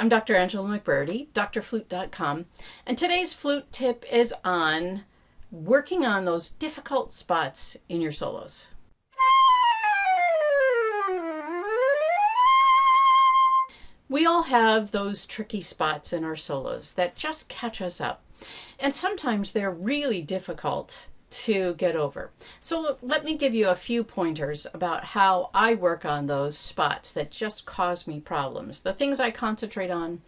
I'm Dr. Angela McBurdy, DoctorFlute.com, and today's flute tip is on working on those difficult spots in your solos. We all have those tricky spots in our solos that just catch us up, and sometimes they're really difficult to get over. So let me give you a few pointers about how I work on those spots that just cause me problems. The things I concentrate on,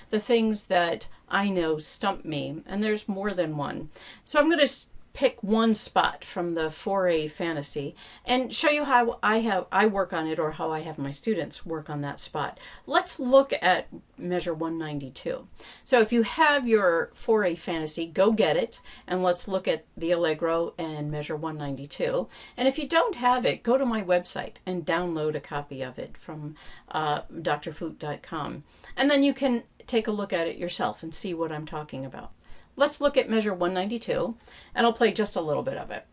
the things that I know stump me, and there's more than one. So I'm going to pick one spot from the 4A fantasy and show you how I work on it, or how I have my students work on that spot. Let's look at measure 192. So if you have your 4A fantasy, go get it, and let's look at the Allegro and measure 192. And if you don't have it, go to my website and download a copy of it from DoctorFlute.com. And then you can take a look at it yourself and see what I'm talking about. Let's look at measure 192, and I'll play just a little bit of it.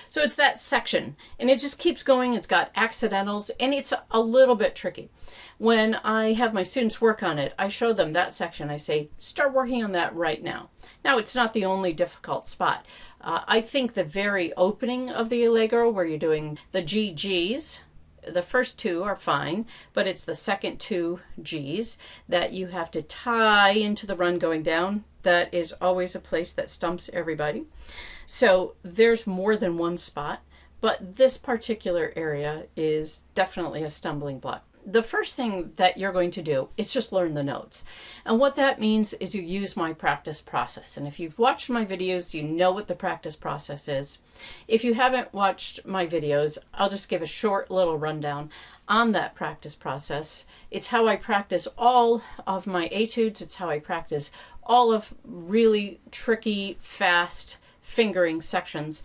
So it's that section, and it just keeps going. It's got accidentals, and it's a little bit tricky. When I have my students work on it, I show them that section. I say, start working on that right now. Now, it's not the only difficult spot. I think the very opening of the Allegro, where you're doing the G's, the first two are fine, but it's the second two G's that you have to tie into the run going down. That is always a place that stumps everybody. So there's more than one spot, but this particular area is definitely a stumbling block. The first thing that you're going to do is just learn the notes. And what that means is you use my practice process. And if you've watched my videos, you know what the practice process is. If you haven't watched my videos, I'll just give a short little rundown on that practice process. It's how I practice all of my etudes. It's how I practice all of really tricky, fast fingering sections.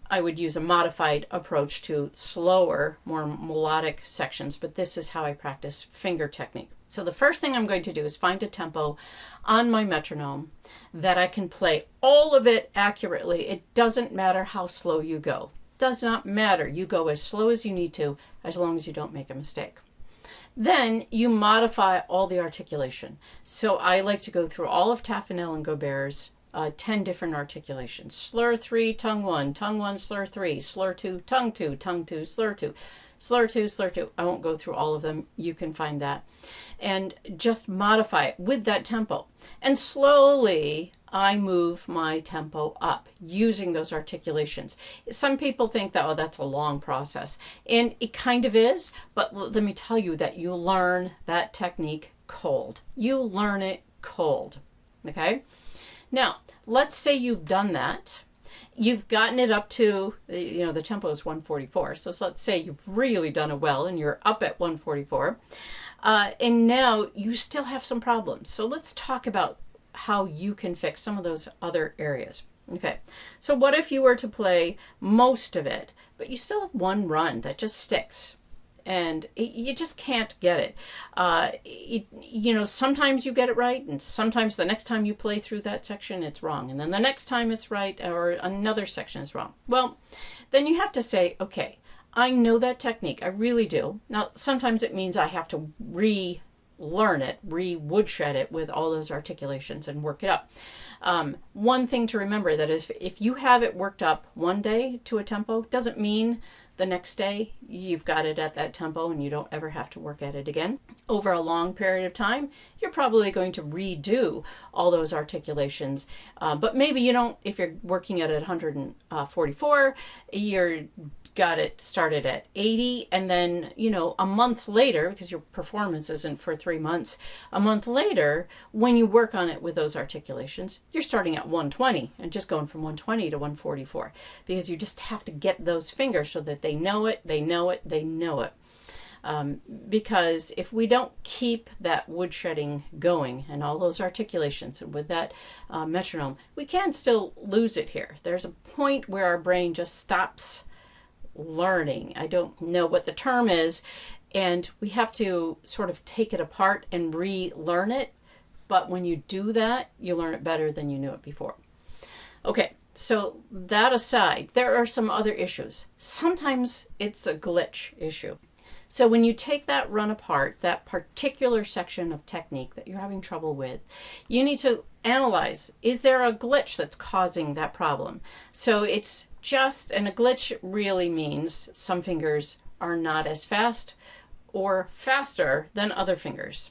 I would use a modified approach to slower, more melodic sections, but this is how I practice finger technique. So the first thing I'm going to do is find a tempo on my metronome that I can play all of it accurately. It doesn't matter how slow you go. Does not matter. You go as slow as you need to, as long as you don't make a mistake. Then you modify all the articulation. So I like to go through all of Taffanel and Gobert's 10 different articulations. Slur 3, tongue 1, slur 3, slur 2, tongue 2, slur 2, slur 2, slur 2. I won't go through all of them. You can find that. And just modify it with that tempo. And slowly I move my tempo up using those articulations. Some people think that, oh, that's a long process. And it kind of is, but let me tell you that you learn that technique cold. You learn it cold, okay? Now, let's say you've done that. You've gotten it up to, the tempo is 144. So let's say you've really done it well and you're up at 144. And now you still have some problems. So let's talk about how you can fix some of those other areas. Okay, so what if you were to play most of it, but you still have one run that just sticks? And you just can't get it. Sometimes you get it right, and sometimes the next time you play through that section, it's wrong. And then the next time it's right, or another section is wrong. Well, then you have to say, okay, I know that technique. I really do. Now, sometimes it means I have to relearn it, woodshed it with all those articulations and work it up. One thing to remember that is, if you have it worked up one day to a tempo, doesn't mean the next day you've got it at that tempo and you don't ever have to work at it again. Over a long period of time, you're probably going to redo all those articulations. But maybe you don't, if you're working at 144, you're got it started at 80, and then, a month later, because your performance isn't for 3 months, a month later, when you work on it with those articulations, you're starting at 120 and just going from 120 to 144, because you just have to get those fingers so that they know it. Because if we don't keep that woodshedding going and all those articulations with that metronome, we can still lose it here. There's a point where our brain just stops learning. I don't know what the term is, and we have to sort of take it apart and relearn it. But when you do that, you learn it better than you knew it before. Okay, So that aside, there are some other issues. Sometimes it's a glitch issue. So when you take that run apart, that particular section of technique that you're having trouble with, you need to analyze, is there a glitch that's causing that problem? So it's just, and a glitch really means some fingers are not as fast or faster than other fingers.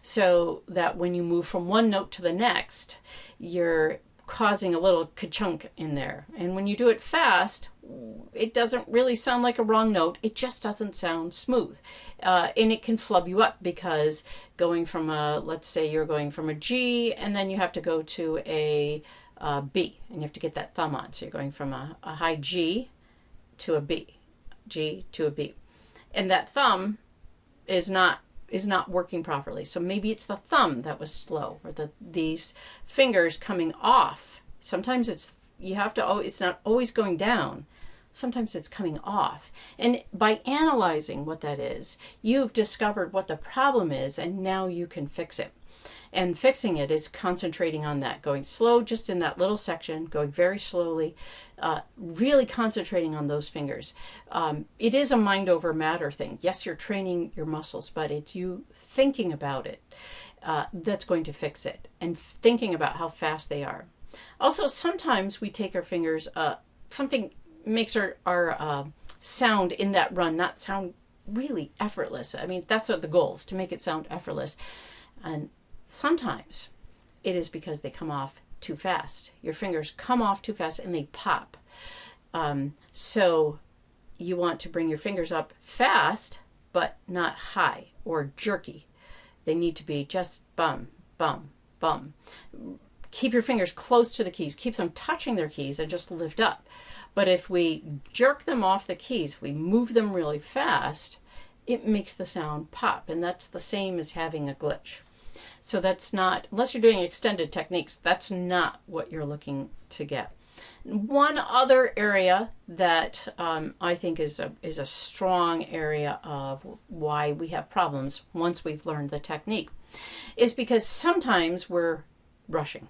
So that when you move from one note to the next, you're causing a little ka-chunk in there. And when you do it fast, it doesn't really sound like a wrong note. It just doesn't sound smooth. And it can flub you up because going from a, let's say you're going from a G and then you have to go to a B and you have to get that thumb on. So you're going from a high G to a B, G to a B. And that thumb is not working properly. So maybe it's the thumb that was slow, or these fingers coming off. Sometimes it's not always going down. Sometimes it's coming off. And by analyzing what that is, you've discovered what the problem is, and now you can fix it. And fixing it is concentrating on that, going slow just in that little section, going very slowly, really concentrating on those fingers. It is a mind over matter thing. Yes, you're training your muscles, but it's you thinking about it that's going to fix it, and thinking about how fast they are. Also, sometimes we take our fingers, something makes our sound in that run not sound really effortless. I mean, that's what the goal is, to make it sound effortless. And sometimes it is because they come off too fast. Your fingers come off too fast and they pop. So you want to bring your fingers up fast, but not high or jerky. They need to be just bum, bum, bum. Keep your fingers close to the keys. Keep them touching their keys and just lift up. But if we jerk them off the keys, if we move them really fast, it makes the sound pop. And that's the same as having a glitch. So that's not, unless you're doing extended techniques, that's not what you're looking to get. One other area that I think is a strong area of why we have problems once we've learned the technique is because sometimes we're rushing.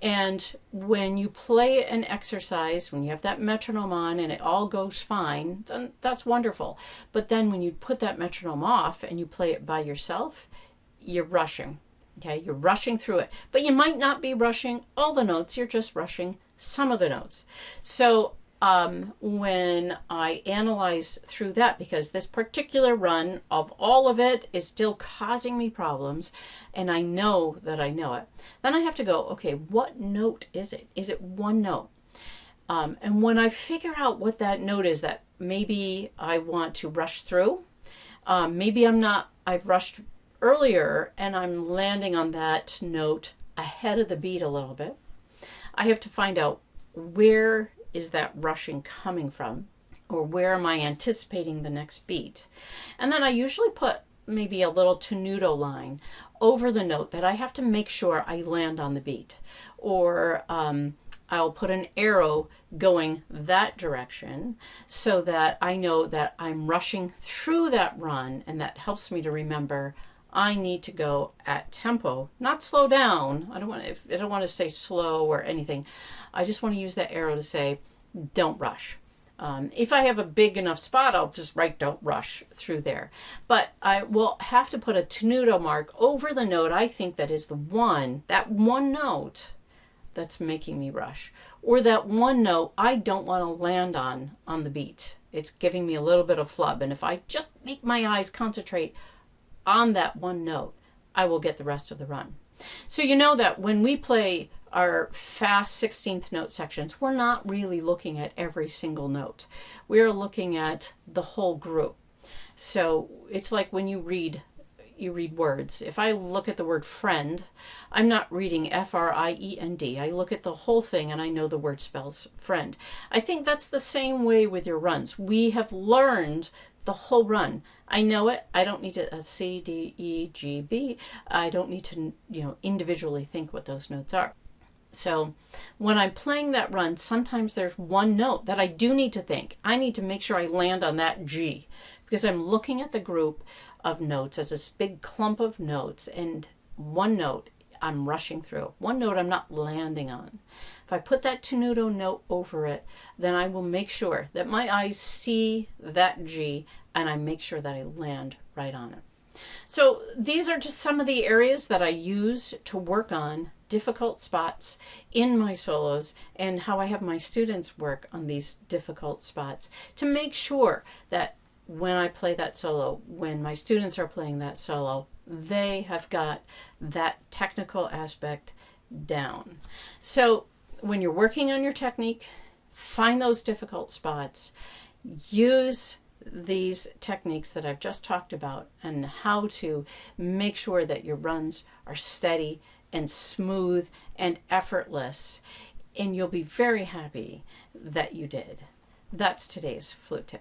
And when you play an exercise, when you have that metronome on and it all goes fine, then that's wonderful. But then when you put that metronome off and you play it by yourself, you're rushing. Okay, you're rushing through it. But you might not be rushing all the notes, you're just rushing some of the notes. So when I analyze through that, because this particular run of all of it is still causing me problems, and I know that I know it, then I have to go, okay, what note is it? Is it one note? And when I figure out what that note is that maybe I want to rush through, maybe I've rushed earlier and I'm landing on that note ahead of the beat a little bit, I have to find out where is that rushing coming from, or where am I anticipating the next beat. And then I usually put maybe a little tenuto line over the note that I have to make sure I land on the beat. Or I'll put an arrow going that direction so that I know that I'm rushing through that run, and that helps me to remember I need to go at tempo, not slow down. I don't want to say slow or anything. I just want to use that arrow to say, don't rush. If I have a big enough spot, I'll just write don't rush through there. But I will have to put a tenuto mark over the note I think that is that one note that's making me rush. Or that one note I don't want to land on the beat. It's giving me a little bit of flub. And if I just make my eyes concentrate on that one note, I will get the rest of the run. So you know that when we play our fast 16th note sections, we're not really looking at every single note. We're looking at the whole group. So it's like when you read words. If I look at the word friend, I'm not reading F-R-I-E-N-D. I look at the whole thing and I know the word spells friend. I think that's the same way with your runs. We have learned the whole run. I know it. I don't need to C, D, E, G, B. I don't need to, individually think what those notes are. So when I'm playing that run, sometimes there's one note that I do need to think. I need to make sure I land on that G, because I'm looking at the group of notes as this big clump of notes, and one note I'm rushing through, one note I'm not landing on. If I put that tenuto note over it, then I will make sure that my eyes see that G and I make sure that I land right on it. So these are just some of the areas that I use to work on difficult spots in my solos, and how I have my students work on these difficult spots to make sure that when I play that solo, when my students are playing that solo, they have got that technical aspect down. So when you're working on your technique, find those difficult spots, use these techniques that I've just talked about, and how to make sure that your runs are steady and smooth and effortless, and you'll be very happy that you did. That's today's flute tip.